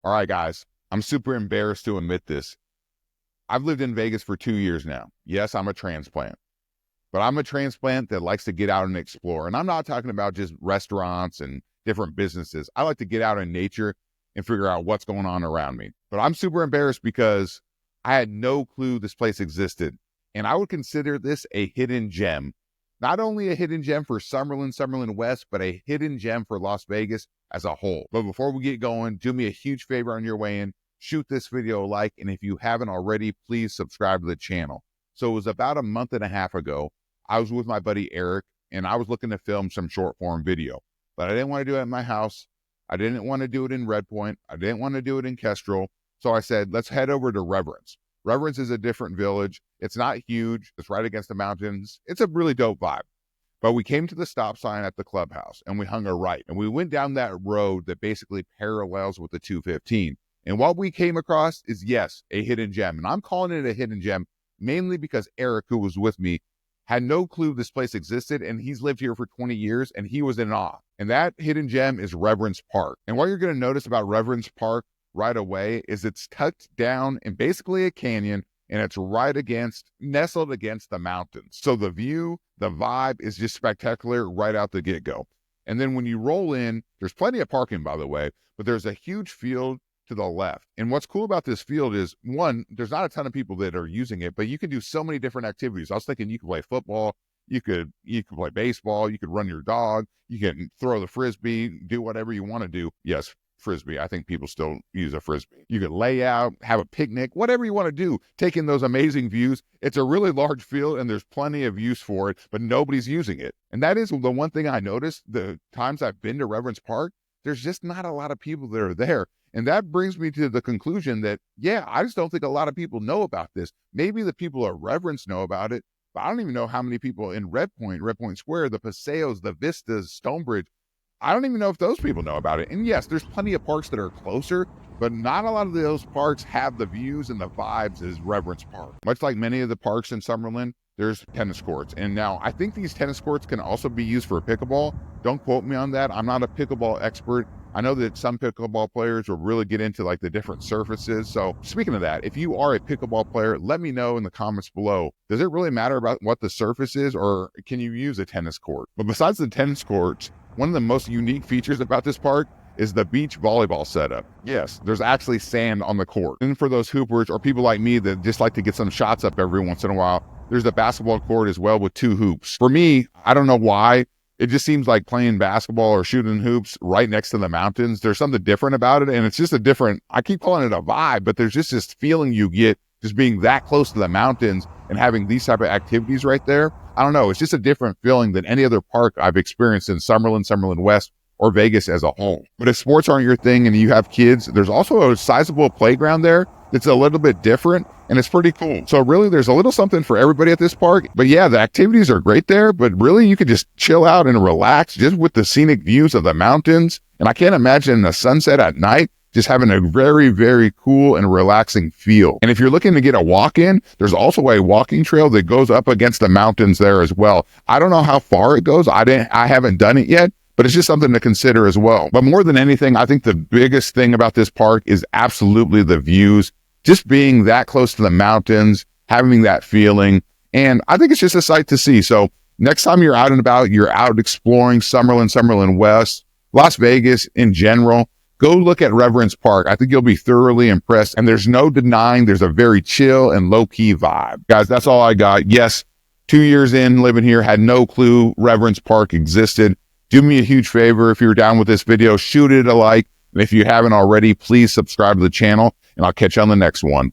All right, guys, I'm super embarrassed to admit this. I've lived in Vegas for 2 years now. Yes, I'm a transplant, but I'm a transplant that likes to get out and explore. And I'm not talking about just restaurants and different businesses. I like to get out in nature and figure out what's going on around me. But I'm super embarrassed because I had no clue this place existed. And I would consider this a hidden gem. Not only a hidden gem for Summerlin West, but a hidden gem for Las Vegas as a whole. But before we get going, do me a huge favor on your way in. Shoot this video a like, and if you haven't already, please subscribe to the channel. So it was about a month and a half ago. I was with my buddy Eric, and I was looking to film some short form video, but I didn't want to do it at my house. I didn't want to do it in Red Point. I didn't want to do it in Kestrel. So I said, let's head over to Reverence. Reverence is a different village. It's not huge. It's right against the mountains. It's a really dope vibe. But we came to the stop sign at the clubhouse, and we hung a right, and we went down that road that basically parallels with the 215. And what we came across is, yes, a hidden gem. And I'm calling it a hidden gem mainly because Eric, who was with me, had no clue this place existed, and he's lived here for 20 years, and he was in awe. And that hidden gem is Reverence Park. And what you're going to notice about Reverence Park right away is it's tucked down in basically a canyon, and it's nestled against the mountains. So the view, the vibe is just spectacular right out the get-go. And then when you roll in, there's plenty of parking, by the way, but there's a huge field to the left. And what's cool about this field is, one, there's not a ton of people that are using it, but you can do so many different activities. I was thinking you could play football, you could play baseball, you could run your dog, you can throw the frisbee, do whatever you want to do. Yes, frisbee. I think people still use a frisbee. You could lay out, have a picnic, whatever you want to do, take in those amazing views. It's a really large field and there's plenty of use for it, but nobody's using it. And that is the one thing I noticed the times I've been to Reverence Park. There's just not a lot of people that are there. And that brings me to the conclusion that, yeah, I just don't think a lot of people know about this. Maybe the people at Reverence know about it, but I don't even know how many people in Red Point Square, the Paseos, the Vistas, Stonebridge, I don't even know if those people know about it. And yes, there's plenty of parks that are closer, but not a lot of those parks have the views and the vibes as Reverence Park. Much like many of the parks in Summerlin, there's tennis courts. And now I think these tennis courts can also be used for pickleball. Don't quote me on that. I'm not a pickleball expert. I know that some pickleball players will really get into like the different surfaces. So speaking of that, if you are a pickleball player, let me know in the comments below. Does it really matter about what the surface is, or can you use a tennis court? But besides the tennis courts, one of the most unique features about this park is the beach volleyball setup. Yes, there's actually sand on the court. And for those hoopers or people like me that just like to get some shots up every once in a while, there's a basketball court as well with 2 hoops. For me, I don't know why, it just seems like playing basketball or shooting hoops right next to the mountains. There's something different about it, and it's just a different, I keep calling it a vibe, but there's just this feeling you get just being that close to the mountains and having these type of activities right there. I don't know, it's just a different feeling than any other park I've experienced in Summerlin West, or Vegas as a whole. But if sports aren't your thing and you have kids, there's also a sizable playground there that's a little bit different, and it's pretty cool. So really, there's a little something for everybody at this park. But yeah, the activities are great there, but really you could just chill out and relax just with the scenic views of the mountains. And I can't imagine the sunset at night just having a very, very cool and relaxing feel. And if you're looking to get a walk in, there's also a walking trail that goes up against the mountains there as well. I don't know how far it goes. I haven't done it yet, but it's just something to consider as well. But more than anything, I think the biggest thing about this park is absolutely the views. Just being that close to the mountains, having that feeling. And I think it's just a sight to see. So next time you're out and about, you're out exploring Summerlin West, Las Vegas in general, go look at Reverence Park. I think you'll be thoroughly impressed. And there's no denying there's a very chill and low-key vibe. Guys, that's all I got. Yes, 2 years in living here, had no clue Reverence Park existed. Do me a huge favor. If you're down with this video, shoot it a like. And if you haven't already, please subscribe to the channel, and I'll catch you on the next one.